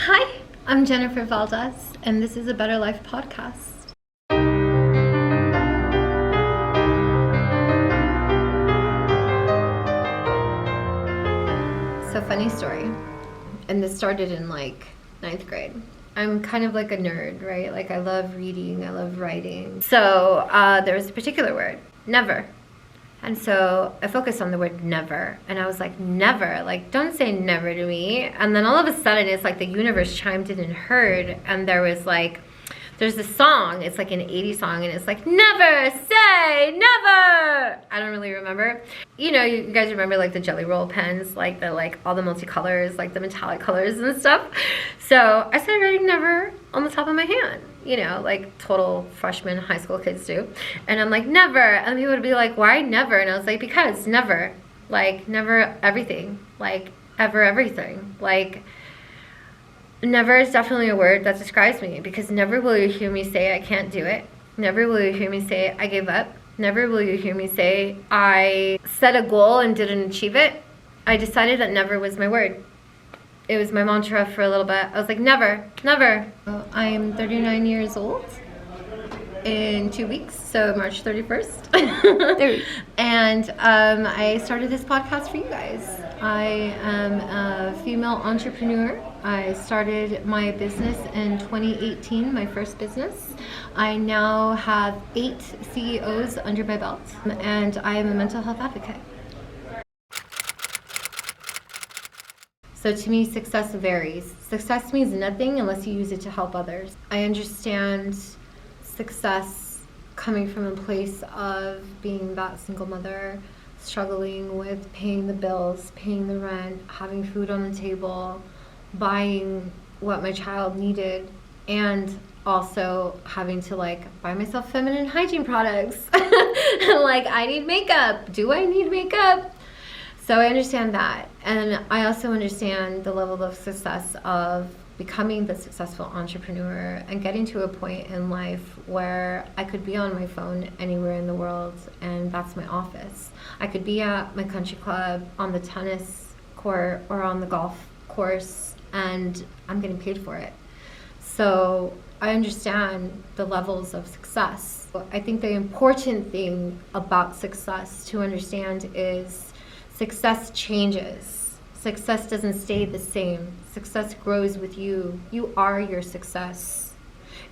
Hi, I'm Jennifer Valdez, and this is a Better Life podcast. So funny story, and this started in like 9th grade. I'm kind of like a nerd, right? Like I love reading, I love writing. So there was a particular word, never. And so I focused on the word never, and I was like, never, like don't say never to me. And then all of a sudden it's like the universe chimed in and heard, and there's this song, it's like an 80s song, and it's like, never say never. I don't really remember. You know, you guys remember like the Jelly Roll pens, like all the multicolors, like the metallic colors and stuff. So I started writing never on the top of my hand, you know, like total freshman high school kids do. And I'm like, never. And people would be like, why never? And I was like, because never. Like never everything. Like ever everything. Like never is definitely a word that describes me, because never will you hear me say I can't do it. Never will you hear me say I gave up. Never will you hear me say I set a goal and didn't achieve it. I decided that never was my word. It was my mantra for a little bit. I was like, never, never. I'm 39 years old in 2 weeks, so March 31st. And I started this podcast for you guys. I am a female entrepreneur. I started my business in 2018, my first business. I now have 8 CEOs under my belt, and I am a mental health advocate. So to me, success varies. Success means nothing unless you use it to help others. I understand success coming from a place of being that single mother, struggling with paying the bills, paying the rent, having food on the table, buying what my child needed, and also having to buy myself feminine hygiene products. Like, I need makeup. Do I need makeup? So I understand that. And I also understand the level of success of becoming the successful entrepreneur and getting to a point in life where I could be on my phone anywhere in the world, and that's my office. I could be at my country club, on the tennis court, or on the golf course, and I'm getting paid for it. So I understand the levels of success. I think the important thing about success to understand is success changes. Success doesn't stay the same. Success grows with you. You are your success.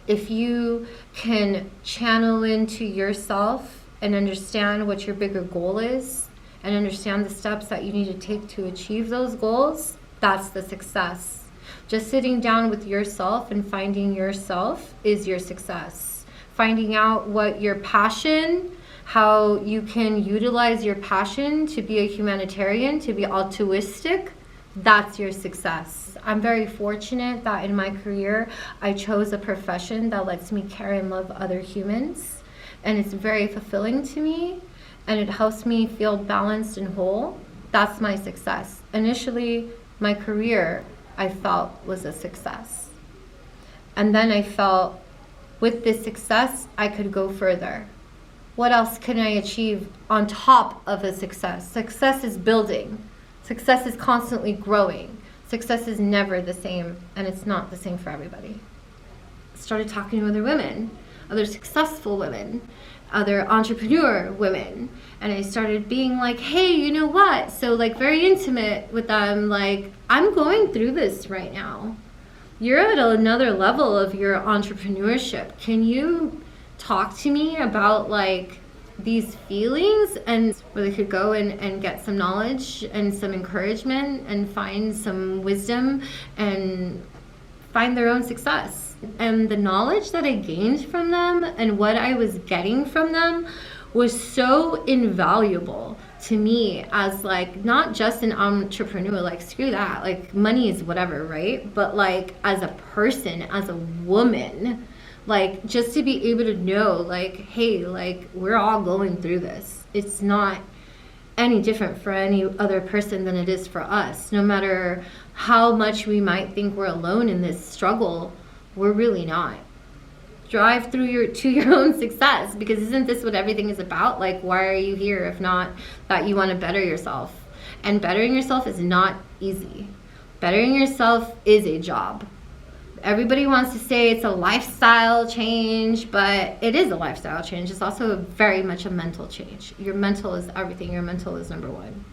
If you can channel into yourself and understand what your bigger goal is, and understand the steps that you need to take to achieve those goals, that's the success. Just sitting down with yourself and finding yourself is your success. Finding out what your passion, how you can utilize your passion to be a humanitarian, to be altruistic, that's your success. I'm very fortunate that in my career, I chose a profession that lets me care and love other humans. And it's very fulfilling to me, and it helps me feel balanced and whole. That's my success. Initially, my career, I felt, was a success. And then I felt with this success, I could go further. What else can I achieve on top of a success? Success is building. Success is constantly growing. Success is never the same, and it's not the same for everybody. Started talking to other women, other successful women, other entrepreneur women, and I started being like, hey, you know what? So very intimate with them, I'm going through this right now. You're at another level of your entrepreneurship. Can you talk to me about these feelings, and where they could go and get some knowledge and some encouragement and find some wisdom and find their own success. And the knowledge that I gained from them and what I was getting from them was so invaluable to me as not just an entrepreneur, screw that, money is whatever, right? But as a person, as a woman, just to be able to know, hey, we're all going through this. It's not any different for any other person than it is for us. No matter how much we might think we're alone in this struggle, we're really not. Drive through to your own success, because isn't this what everything is about? Why are you here if not that you want to better yourself? And bettering yourself is not easy. Bettering yourself is a job. Everybody wants to say it's a lifestyle change, but it is a lifestyle change. It's also very much a mental change. Your mental is everything. Your mental is number one.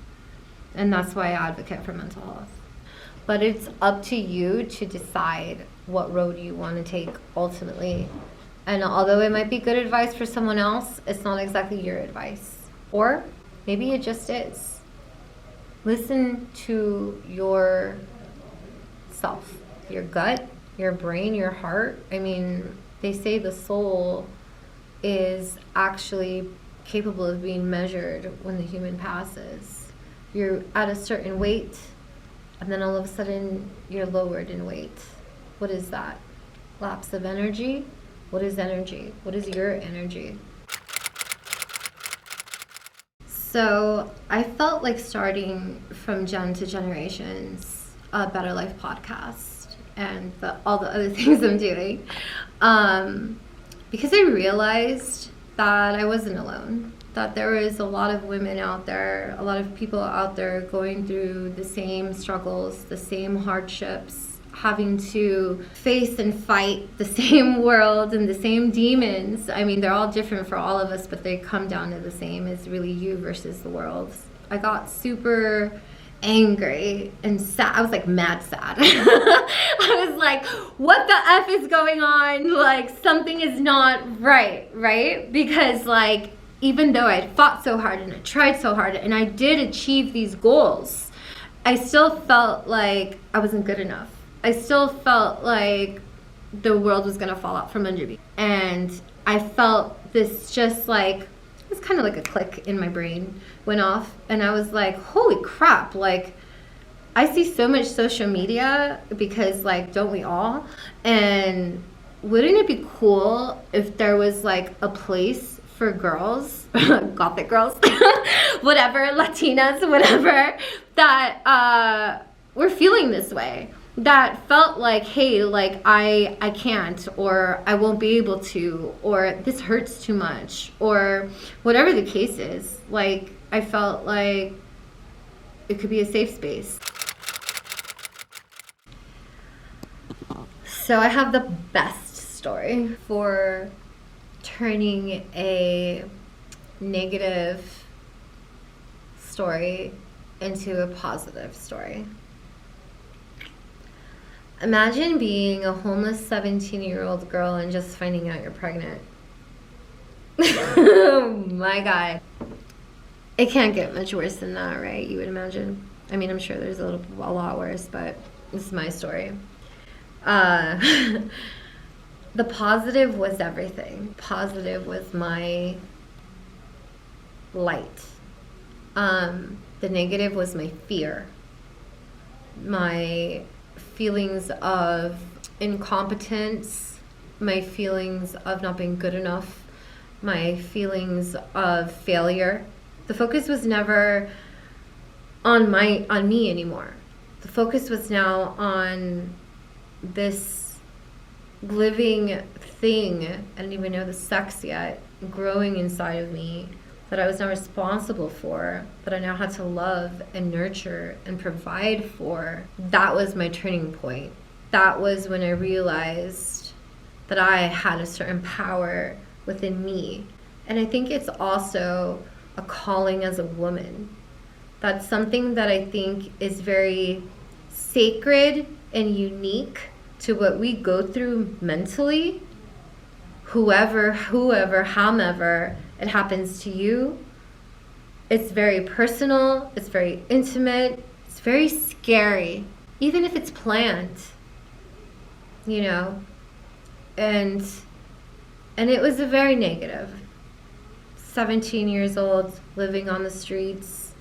And that's why I advocate for mental health. But it's up to you to decide what road you want to take ultimately. And although it might be good advice for someone else, it's not exactly your advice. Or maybe it just is. Listen to your self, your gut, your brain, your heart. I mean, they say the soul is actually capable of being measured when the human passes. You're at a certain weight, and then all of a sudden you're lowered in weight. What is that? Lapse of energy? What is energy? What is your energy? So I felt like starting from Gen to Generations, a Better Life podcast, and all the other things I'm doing, because I realized that I wasn't alone, that there is a lot of women out there, a lot of people out there going through the same struggles, the same hardships, having to face and fight the same world and the same demons. I mean, they're all different for all of us, but they come down to the same. It's really you versus the world. I got super angry and sad. I was like mad sad. I was like, what the F is going on? Like, something is not right? Because like, even though I fought so hard and I tried so hard and I did achieve these goals, I still felt like I wasn't good enough. I still felt like the world was gonna fall out from under me. And I felt this just like, it was kind of like a click in my brain went off, and I was like, holy crap, like I see so much social media, because like, don't we all? And wouldn't it be cool if there was like a place for girls, gothic girls, whatever, Latinas, whatever, that were feeling this way, that felt like, hey, like I can't, or I won't be able to, or this hurts too much, or whatever the case is. Like, I felt like it could be a safe space. So I have the best story for turning a negative story into a positive story. Imagine being a homeless 17-year-old girl and just finding out you're pregnant. Oh my God. It can't get much worse than that, right? You would imagine. I mean, I'm sure there's a lot worse, but this is my story. The positive was everything. Positive was my light. The negative was my fear. My feelings of incompetence, my feelings of not being good enough, my feelings of failure. The focus was never on me anymore. The focus was now on this living thing, I don't even know the sex yet, growing inside of me, that I was now responsible for, that I now had to love and nurture and provide for. That was my turning point. That was when I realized that I had a certain power within me. And I think it's also a calling as a woman. That's something that I think is very sacred and unique to what we go through mentally. Whoever, however it happens to you, it's very personal, it's very intimate, it's very scary, even if it's planned, you know. And it was a very negative. 17 years old, living on the streets.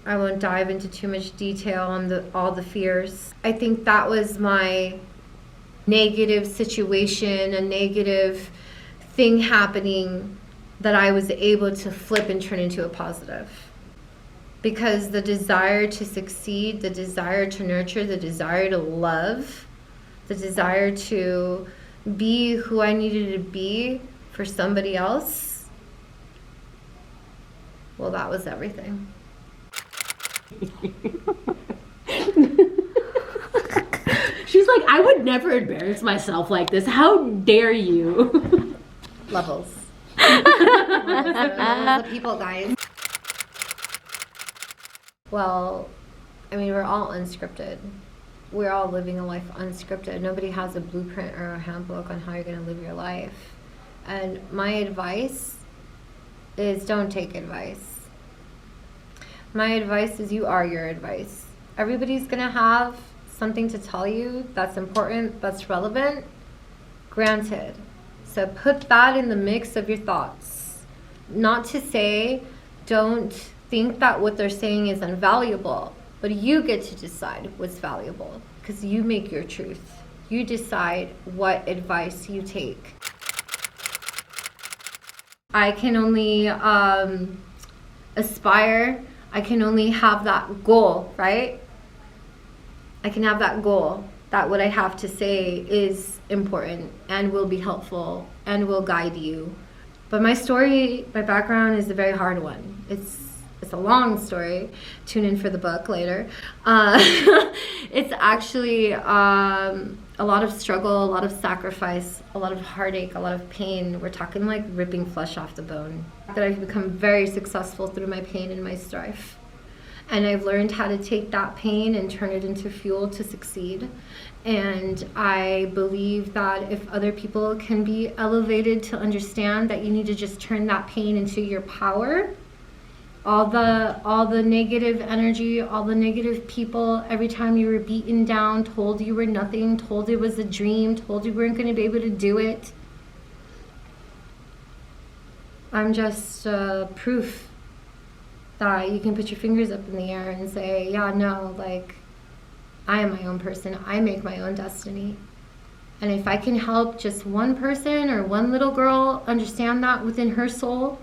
I won't dive into too much detail on all the fears. I think that was my negative situation, a negative thing happening that I was able to flip and turn into a positive. Because the desire to succeed, the desire to nurture, the desire to love, the desire to be who I needed to be for somebody else, well, that was everything. She's like, I would never embarrass myself like this. How dare you? Levels. Levels of people, guys. Well, I mean, we're all unscripted. We're all living a life unscripted. Nobody has a blueprint or a handbook on how you're going to live your life. And my advice is don't take advice. My advice is you are your advice. Everybody's going to have something to tell you that's important, that's relevant. Granted. So put that in the mix of your thoughts. Not to say don't think that what they're saying is invaluable, but you get to decide what's valuable because you make your truth. You decide what advice you take. I can only aspire, I can only have that goal, right? I can have that goal that what I have to say is important and will be helpful and will guide you. But my story, my background is a very hard one. It's a long story. Tune in for the book later. It's actually a lot of struggle, a lot of sacrifice, a lot of heartache, a lot of pain. We're talking like ripping flesh off the bone. That I've become very successful through my pain and my strife. And I've learned how to take that pain and turn it into fuel to succeed. And I believe that if other people can be elevated to understand that you need to just turn that pain into your power, all the negative energy, all the negative people, every time you were beaten down, told you were nothing, told it was a dream, told you weren't going to be able to do it. I'm just proof that you can put your fingers up in the air and say, yeah, no, like, I am my own person. I make my own destiny. And if I can help just one person or one little girl understand that within her soul,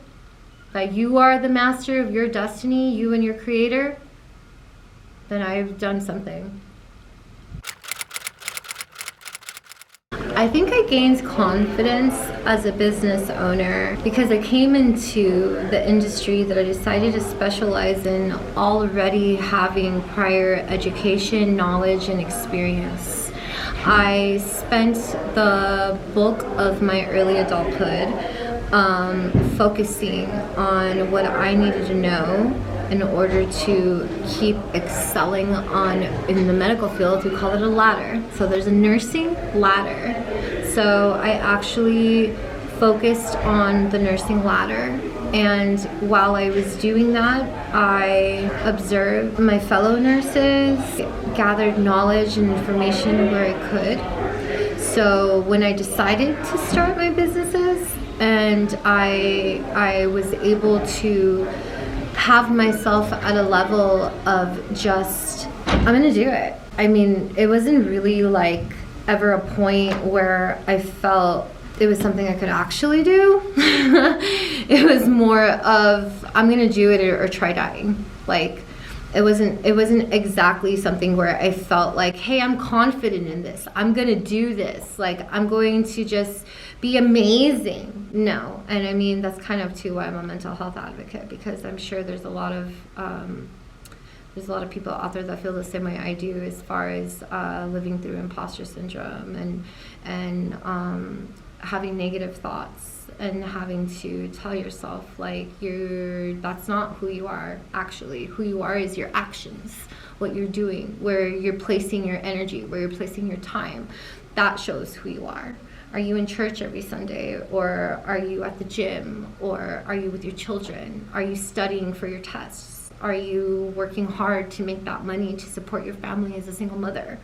that you are the master of your destiny, you and your creator, then I've done something. I think I gained confidence as a business owner because I came into the industry that I decided to specialize in already having prior education, knowledge, and experience. I spent the bulk of my early adulthood focusing on what I needed to know in order to keep excelling in the medical field. We call it a ladder. So there's a nursing ladder. So I actually focused on the nursing ladder. And while I was doing that, I observed my fellow nurses, gathered knowledge and information where I could. So when I decided to start my businesses, and I was able to have myself at a level of just, I'm gonna do it. I mean, it wasn't really like ever a point where I felt it was something I could actually do. It was more of, I'm gonna do it or try dying. Like, it wasn't exactly something where I felt like, hey, I'm confident in this. I'm gonna do this. Like, I'm going to just be amazing. No. And I mean, that's kind of too why I'm a mental health advocate, because I'm sure there's a lot of people out there that feel the same way I do as far as living through imposter syndrome and having negative thoughts and having to tell yourself like that's not who you are. Actually, who you are is your actions, what you're doing, where you're placing your energy, where you're placing your time. That shows who you are. Are you in church every Sunday, or are you at the gym, or are you with your children? Are you studying for your tests? Are you working hard to make that money to support your family as a single mother?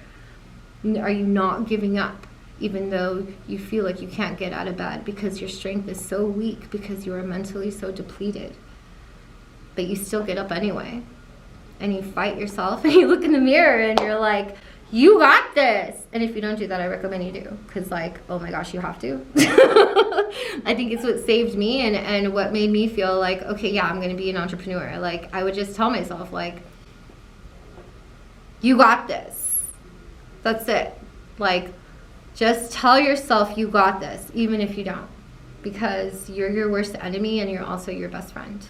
Are you not giving up even though you feel like you can't get out of bed because your strength is so weak because you are mentally so depleted? But you still get up anyway, and you fight yourself, and you look in the mirror and you're like, you got this. And if you don't do that, I recommend you do, because like, oh my gosh, you have to. I think it's what saved me and what made me feel like, okay, yeah, I'm gonna be an entrepreneur. Like, I would just tell myself like, you got this. That's it. Like, just tell yourself you got this, even if you don't, because you're your worst enemy and you're also your best friend.